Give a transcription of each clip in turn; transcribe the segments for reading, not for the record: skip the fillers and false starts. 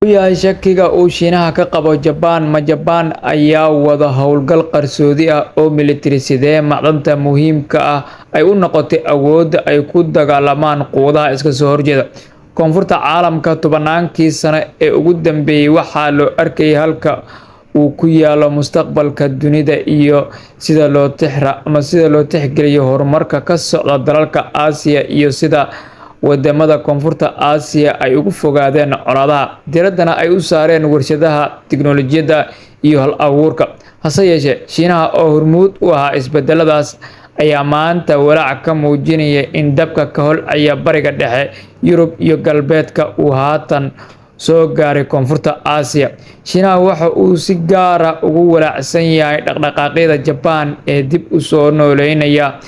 yahay shakiga uu Shiinaha ka qabo Japan. Ma Japan ayaa wada howlgal qarsoodi ah oo militari sidee macdanta muhiimka ah ay u noqotay awoodda ay ku dagaalamaan quwadaha iska soo horjeeda. Koonfurta caalamka tobannaankii sano ee ugu dambeeyay waxaa loo arkayay halka uu ku yaalo mustaqbalka dunida iyo sida loo tixgeliyo horumarka ka socda dalalka Aasiya iyo sida wadamada Koonfurta Aasiya ay uga fogaadeen colaadaha, diraddana ay u saareen warshadaha, tiknoolajiyadda iyo hal-abuurka. Hase yeeshee, Shiinaha oo hormuud u ahaa isbedeladaas ayaa maanta walaac ka muujinaya in dabka ka holcaya Bariga Dhexe, Yurub iyo Galbeedka uu haatan soo gaaray Koonfurta Aasiya. Shiinaha waxa uu si gaar ah ugu walaacsan yahay dhaqdhaqaaqyada Japan ee dib u soo nooleynaya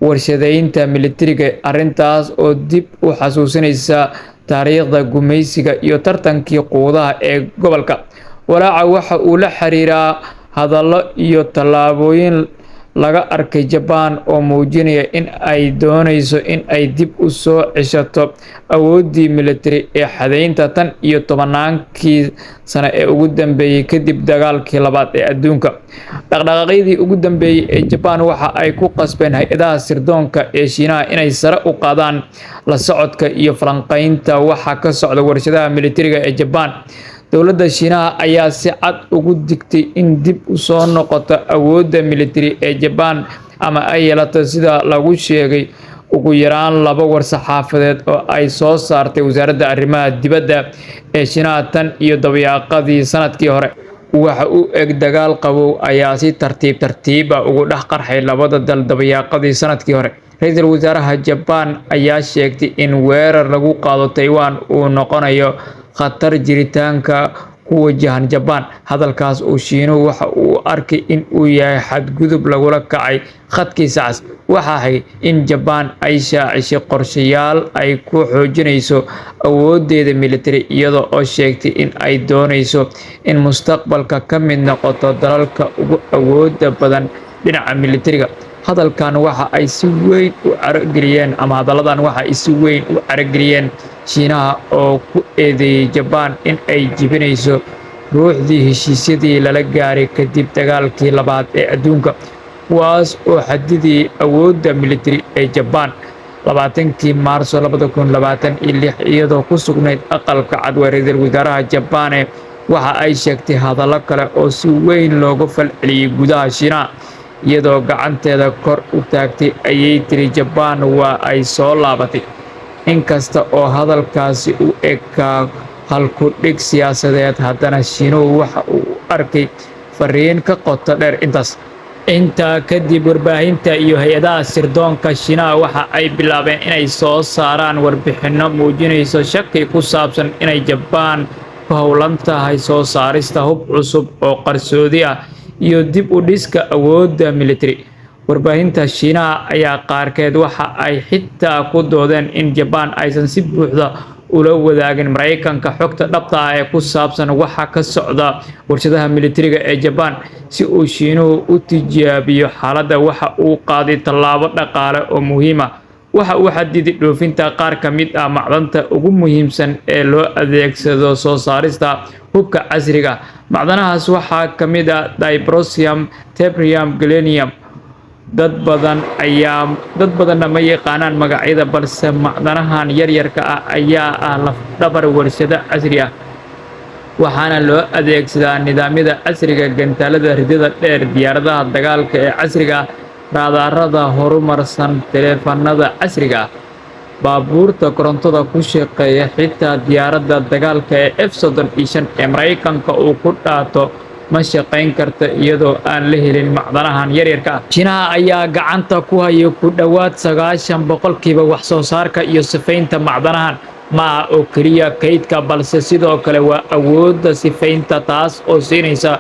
warshadaynta militariga, arrintaas oo dib u xasuusinaysa taariikhda gumaysiga iyo tartankii quwadaha ee gobolka. Walaaca waxa uu la xiriiraa hadallo iyo tallaabooyin laga arkay Japan oo muujinaya in ay dooneyso in ay dib u soo ceshato awooddii militari ee xadaynta tan iyo tobannaankii sano ee ugu dambeeyay kadib dagaalkii labaad ee adduunka. Dhaqdhaqaaqyadii ugu dambeeyay ee Japan waxa ay ku qasbeen hay'adaha sirdoonka ee Shiinaha inay sare u qaadaan la socodka iyo falanqaynta waxa ka socda warshadaha militariga ee Japan. Dowladda Shiinaha ayaa si cad ugu digtay in dib u soo noqoto awoodda militari ee Japan ama ay yeelato sida lagu sheegay ugu yaraan 2 war-saxaafadeed oo ay soo saartay wasaaradda arrimaha dibadda ee Shiinaha tan iyo dabayaaqadii sanadkii hore. Waxa uu eg dagaal qabow ayaa si tartiib tartiib ah ugu dhex qarxay labada dal dabayaaqadii sanadkii hore. Ra'iisul wasaaraha Japan ayaa sheegtay in weerar lagu qaado Taiwan uu noqonayo khatar jiritaanka ku wajahan Japan. Hadalkaas oo Shiinuhu waxa uu arkay in uu yahay xadgudub lagula kacay khadkiisa cas. Waxa xigay in Japan ay shaacisay qorshayaal ay ku xoojinayso awooddeeda militari iyada oo sheegtay in ay dooneyso in mustaqbalka ka mid noqoto dalalka ugu awoodda badan dhinaca militariga. Hadalladan waxa ay si weyn u carageliyeen Shiinaha oo ku eedeeyay Japan in ay jebinayso ruuxdii heshiisyadii lala gaaray kadib dagaalkii labaad ee adduunka, kuwaas oo xaddidayay awoodda militari ee Japan. 20kii Maarso 2026 iyadoo ku sugnayd aqalka cad, ra'iisul wasaaraha Japan waxa ay sheegtay hadallo kale oo si weyn looga falceliyay gudaha Shiinaha. Iyadoo gacanteeda kor u taagtay ayay tiri Japan waa ay soo laabatay. Inkasta oo hadalkaasi u ekaa halku-dhig siyaasadeed, haddana Shiinuhu waxa uu u arkay fariin ka qoto dheer intaas. Intaa kadib, warbaahinta iyo hay'adaha sirdoonka Shiinaha waxa ay bilaabeen inay soo saaraan warbixinno muujinaysa shaki ku saabsan inay Japan ku howlan tahay soo saarista hub cusub oo qarsoodi ah iyo dib u dhiska awoodda militari. Warbaahinta Shiinaha ayaa qaarkeed waxa ay xitaa ku doodeen in Japan aysan si buuxda ula wadaagin Mareykanka xogta dhabta ah ee ku saabsan waxa ka socda warshadaha militariga ee Japan. Si uu Shiinuhu u tijaabiyo xaaladda, waxa uu qaaday tallaabo dhaqaale oo muhiim ah. Waxa uu xadiday dhoofinta qaar ka mid ah macdanta ugu muhiimsan ee loo adeegsado soo saarista hubka casriga ah. Macdanahaas waxaa ka mid ah dysprosium, terbium, gallium. Dad badanna ma yaqaanaan magacyada, balse macdanahan yaryarka ah ayaa ah laf-dhabar warshado casri ah, waxaana loo adeegsadaa nidaamyada casriga, gantaalada ridada dheer, diyaaradaha dagaalka ee casriga ah, raadarada horumarsan, taleefannada casriga ah, baabuurta korontada ku shaqeeya, xitaa diyaaradda dagaalka ee F-35 ee Mareykanka uu ku dhaato ma shaqayn karto iyadoo aan la helin macdanahan yaryarka ah. Shiinaha ayaa gacanta ku haya ku dhowaad 90% wax soo saarka iyo sifaynta macdanahan. Ma aha oo keliya kaydka, balse sidoo kale waa awoodda sifaynta, taas oo siinaysa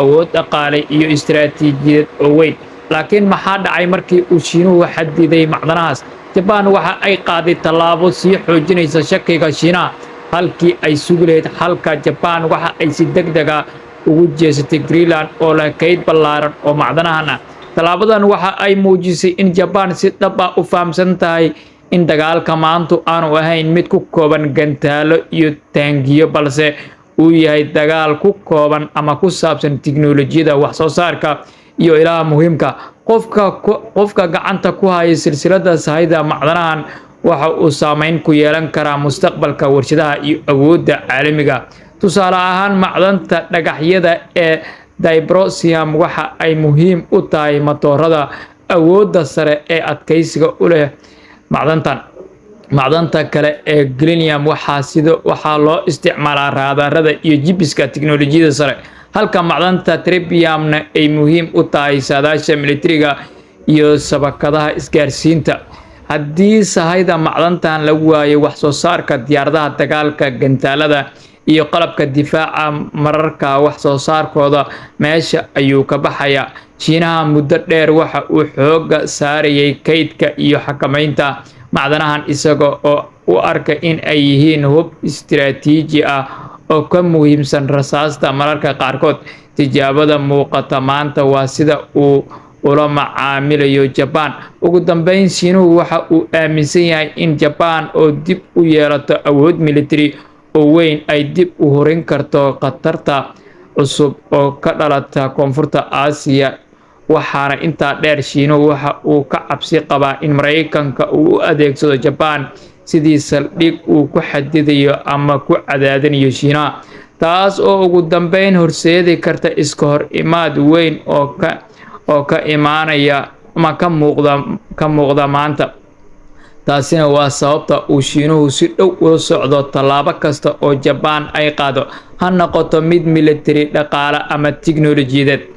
awood dhaqaale iyo istiraatiijiyadeed oo weyn. Laakiin maxaa dhacay markii uu Shiinuhu xadiday macdanahaas? Japan waxa ay qaaday tallaabo sii xoojinaysa shakiga Shiinaha. Halkii ay sugi lahayd xalka, Japan waxa ay si degdeg ah ugu jeesatay Greenland oo leh kayd ballaaran oo macdanahan ah. Tallaabadan waxa ay muujisay in Japan si dhab ah u fahamsan tahay in dagaalka maanta aanu ahayn mid ku kooban gantaalo iyo taangiyo, balse uu yahay dagaal ku kooban ama ku saabsan tiknoolajiyada wax soo saarka iyo ilaha muhiimka. Qofka gacanta ku haya silsiladda sahayda macdanahan waxa uu saameyn ku yeelan karaa mustaqbalka warshadaha iyo awoodda caalamiga. Tusaale ahaan, macdanta dhagaxyada ee dysprosium waxa ay muhiim u tahay matoorada awoodda sare ee adkeysiga u leh macdantan. Macdanta kale ee gallium waxaa loo isticmaalaa raadarada iyo jibiska tiknoolajiyada sare, halka macdanta terbiumna ay muhiim u tahay saadaasha militariga iyo shabakadaha isgaarsiinta. Haddii sahayda macdantan lagu waayo, wax soo saarka diyaaradaha dagaalka, gantaalada iyo qalabka difaaca mararka wax soo saarkooda meesha ayuu ka baxayaa. Shiinaha muddo dheer waxa uu xoogga saarayay kaydka iyo xakamaynta macdanahan, isaga oo u arka in ay yihiin hub istiraatiiji ah oo ka muhiimsan rasaasta mararka qaarkood. Tijaabada muuqata maanta waa sida uu ula macaamilayo Japan. Ugu dambeyn, Shiinuhu waxa uu aaminsan yahay in Japan oo dib u yeelato awood militari oo weyn ay dib u horin karto khatarta cusub oo ka dhalata Koonfurta Aasiya. Waxaana intaa dheer, Shiinuhu waxa uu ka cabsi qabaa in Mareykanka uu u adeegsado Japan sidii saldhig uu ku xadidayo ama ku cadaadinayo Shiinaha, taas oo ugu dambeyn horseedi karta iska hor imaad weyn oo ka imaanaya ama ka muuqda maanta. Taasina waa sababta uu Shiinuhu si dhow ula socdo tallaabo kasta oo Japan ay qaado, ha noqoto mid militari, dhaqaale ama tiknoolajiyadeed.